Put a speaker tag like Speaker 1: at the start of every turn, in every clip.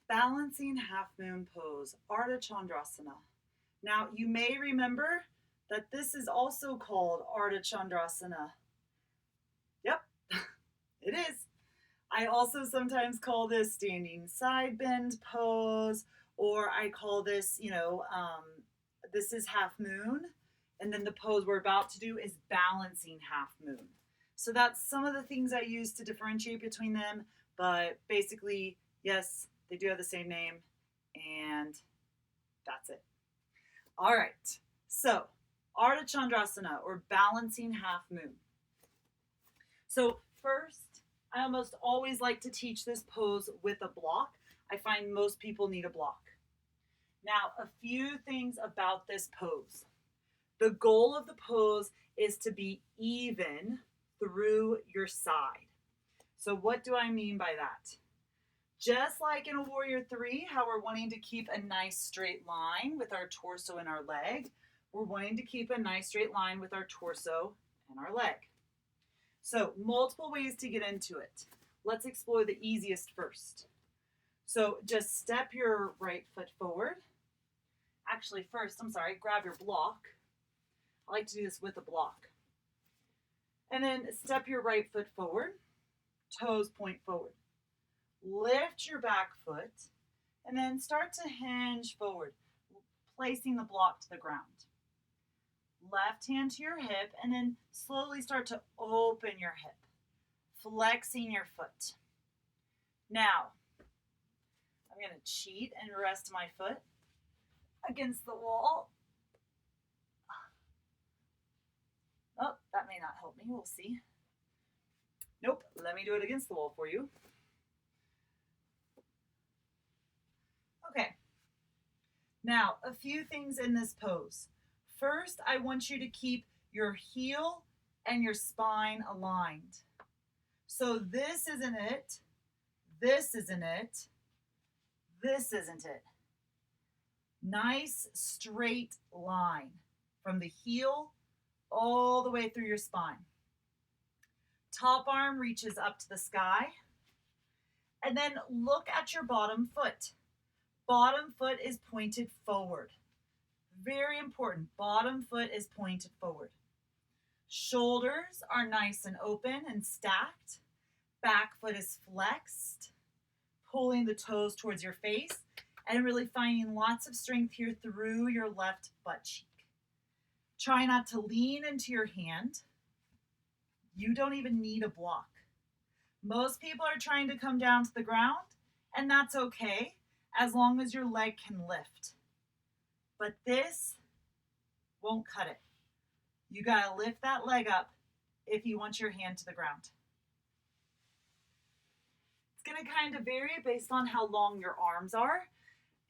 Speaker 1: Balancing half moon pose, Ardha Chandrasana. Now, you may remember that this is also called Ardha Chandrasana. Yep, it is. I also sometimes call this standing side bend pose, or I call this, this is half moon. And then the pose we're about to do is balancing half moon. So that's some of the things I use to differentiate between them. But basically, yes, they do have the same name. And that's it. All right. So, Ardha Chandrasana, or balancing half moon. So, first, I almost always like to teach this pose with a block. I find most people need a block. Now, a few things about this pose. The goal of the pose is to be even through your side. So what do I mean by that? Just like in a Warrior 3, how we're wanting to keep a nice straight line with our torso and our leg, we're wanting to keep a nice straight line with our torso and our leg. So multiple ways to get into it. Let's explore the easiest first. So just step your right foot forward. Actually, first, grab your block. I like to do this with a block. And then step your right foot forward, toes point forward. Lift your back foot, and then start to hinge forward, placing the block to the ground. Left hand to your hip, and then slowly start to open your hip, flexing your foot. Now, I'm going to cheat and rest my foot against the wall. Oh, that may not help me. We'll see. Nope. Let me do it against the wall for you. Okay. Now, a few things in this pose. First, I want you to keep your heel and your spine aligned. So this isn't it. This isn't it. This isn't it. Nice straight line from the heel all the way through your spine. Top arm reaches up to the sky. And then look at your bottom foot. Bottom foot is pointed forward. Very important. Bottom foot is pointed forward. Shoulders are nice and open and stacked. Back foot is flexed, pulling the toes towards your face and really finding lots of strength here through your left butt cheek. Try not to lean into your hand. You don't even need a block. Most people are trying to come down to the ground, and that's okay as long as your leg can lift. But this won't cut it. You gotta lift that leg up if you want your hand to the ground. It's gonna kind of vary based on how long your arms are.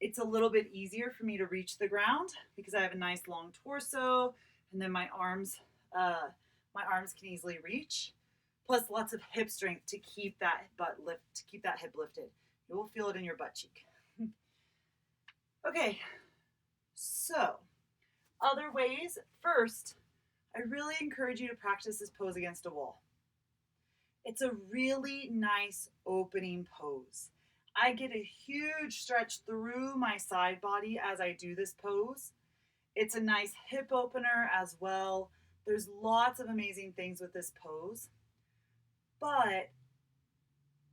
Speaker 1: It's a little bit easier for me to reach the ground because I have a nice long torso, and then my arms can easily reach. Plus lots of hip strength to keep that hip lifted. You will feel it in your butt cheek. Okay, so other ways. First, I really encourage you to practice this pose against a wall. It's a really nice opening pose. I get a huge stretch through my side body as I do this pose. It's a nice hip opener as well. There's lots of amazing things with this pose, but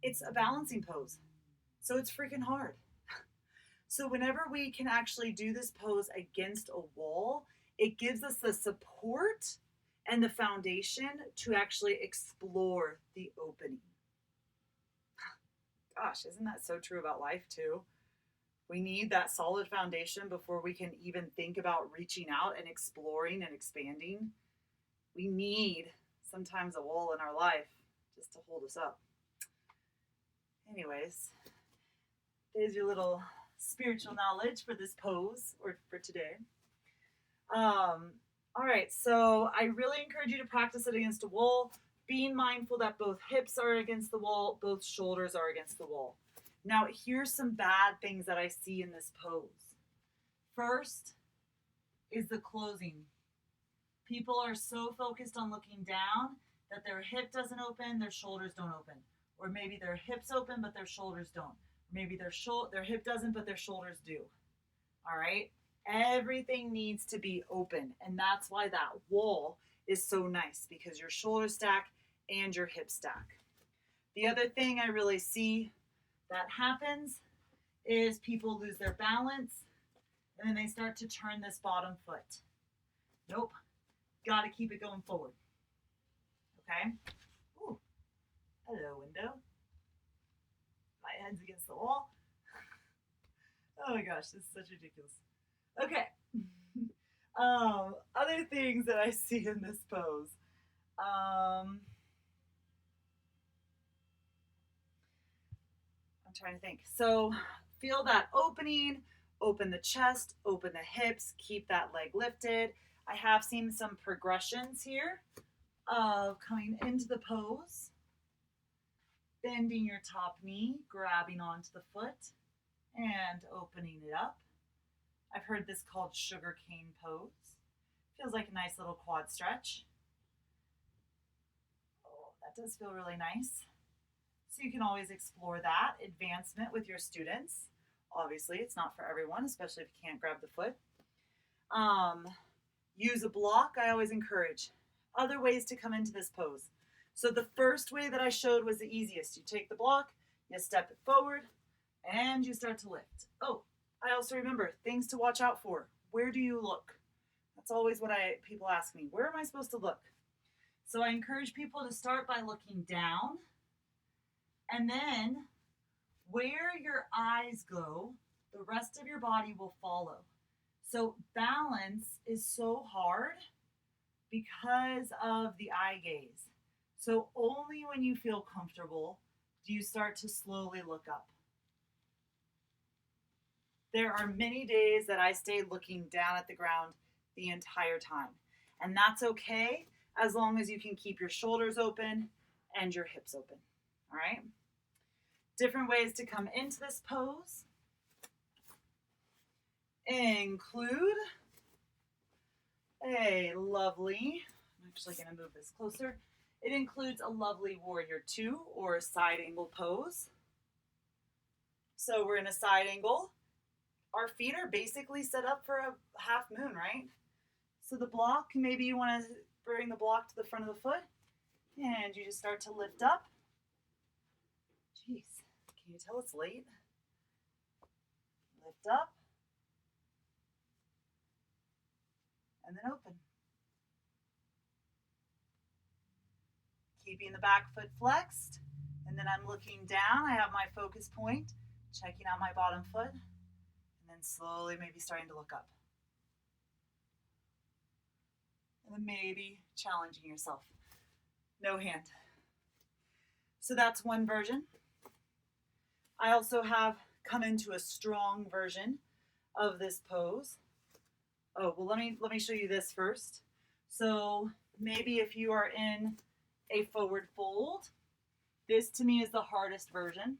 Speaker 1: it's a balancing pose, so it's freaking hard. So whenever we can actually do this pose against a wall, it gives us the support and the foundation to actually explore the opening. Gosh, isn't that so true about life too? We need that solid foundation before we can even think about reaching out and exploring and expanding. We need sometimes a wall in our life just to hold us up. Anyways, there's your little spiritual knowledge for this pose or for today. All right, so I really encourage you to practice it against a wall, being mindful that both hips are against the wall, both shoulders are against the wall. Now, here's some bad things that I see in this pose. First is the closing. People are so focused on looking down that their hip doesn't open, their shoulders don't open. Or maybe their hips open, but their shoulders don't. Maybe their hip doesn't, but their shoulders do. All right? Everything needs to be open. And that's why that wall is so nice, because your shoulder stack and your hip stack. The other thing I really see that happens is people lose their balance and then they start to turn this bottom foot. Nope. Got to keep it going forward. Okay? Ooh. Hello, window. My head's against the wall. Oh my gosh, this is such ridiculous. Okay. Other things that I see in this pose. I'm trying to think. So feel that opening, open the chest, open the hips, keep that leg lifted. I have seen some progressions here of coming into the pose, bending your top knee, grabbing onto the foot, and opening it up. I've heard this called sugar cane pose. Feels like a nice little quad stretch. Oh, that does feel really nice. So you can always explore that advancement with your students. Obviously, it's not for everyone, especially if you can't grab the foot. Use a block, I always encourage. Other ways to come into this pose. So the first way that I showed was the easiest. You take the block, you step it forward, and you start to lift. Oh, I also remember things to watch out for. Where do you look? That's always what people ask me. Where am I supposed to look? So I encourage people to start by looking down, and then where your eyes go, the rest of your body will follow. So balance is so hard because of the eye gaze. So only when you feel comfortable do you start to slowly look up. There are many days that I stay looking down at the ground the entire time. And that's okay as long as you can keep your shoulders open and your hips open. All right? Different ways to come into this pose include a lovely, I'm actually going to move this closer. It includes a lovely warrior two or a side angle pose. So we're in a side angle. Our feet are basically set up for a half moon, right? So the block, maybe you want to bring the block to the front of the foot and you just start to lift up. Jeez, can you tell it's late? Lift up and then open. Keeping the back foot flexed, and then I'm looking down. I have my focus point, checking out my bottom foot, and then slowly maybe starting to look up. And then maybe challenging yourself. No hand. So that's one version. I also have come into a strong version of this pose. Oh, well, let me show you this first. So maybe if you are in a forward fold, this to me is the hardest version.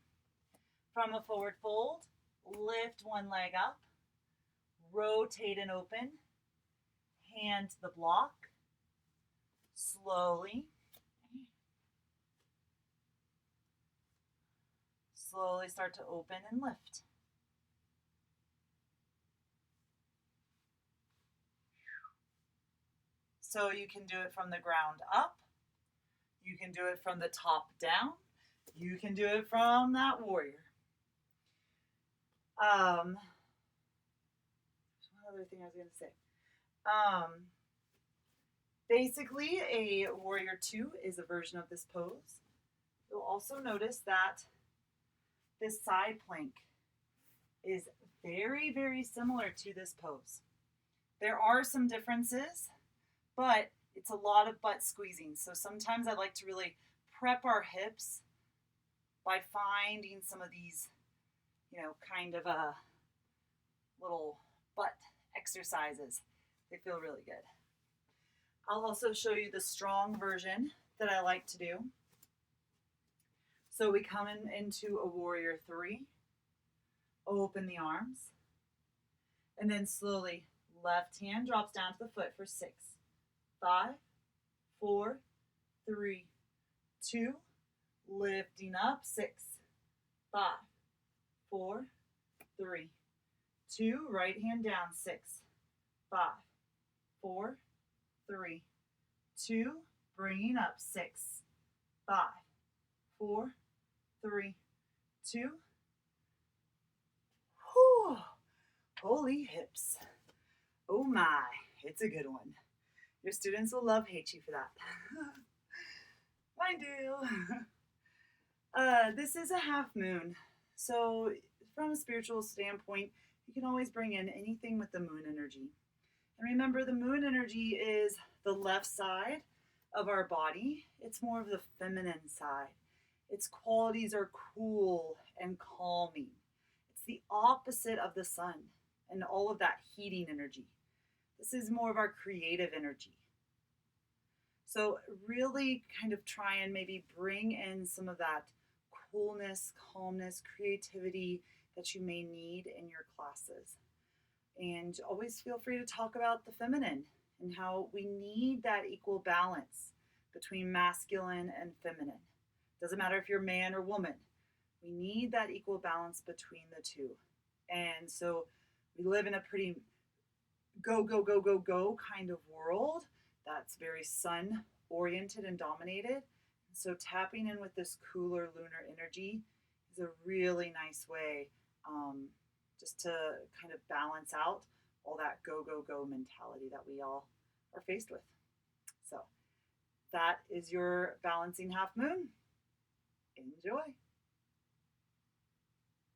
Speaker 1: From a forward fold, lift one leg up, rotate and open, hand to the block, slowly start to open and lift. So you can do it from the ground up, you can do it from the top down, you can do it from that warrior. One other thing I was going to say. Basically, a warrior two is a version of this pose. You'll also notice that this side plank is very, very similar to this pose. There are some differences, but it's a lot of butt squeezing. So sometimes I like to really prep our hips by finding some of these, kind of little butt exercises. They feel really good. I'll also show you the strong version that I like to do. So we come into a warrior three, open the arms, and then slowly left hand drops down to the foot for 6, 5, 4, 3, 2, lifting up, 6, 5, 4, 3, 2, right hand down, 6, 5, 4, 3, 2, bringing up, 6, 5, 4, 3, 2. Whew. Holy hips. Oh my, it's a good one. Your students will love hate you for that. Mine do. This is a half moon. So from a spiritual standpoint, you can always bring in anything with the moon energy. And remember, the moon energy is the left side of our body. It's more of the feminine side. Its qualities are cool and calming. It's the opposite of the sun and all of that heating energy. This is more of our creative energy. So really kind of try and maybe bring in some of that coolness, calmness, creativity that you may need in your classes. And always feel free to talk about the feminine and how we need that equal balance between masculine and feminine. Doesn't matter if you're man or woman. We need that equal balance between the two. And so we live in a pretty go, go, go, go, go kind of world that's very sun oriented and dominated. So tapping in with this cooler lunar energy is a really nice way just to kind of balance out all that go, go, go mentality that we all are faced with. So that is your balancing half moon. Enjoy.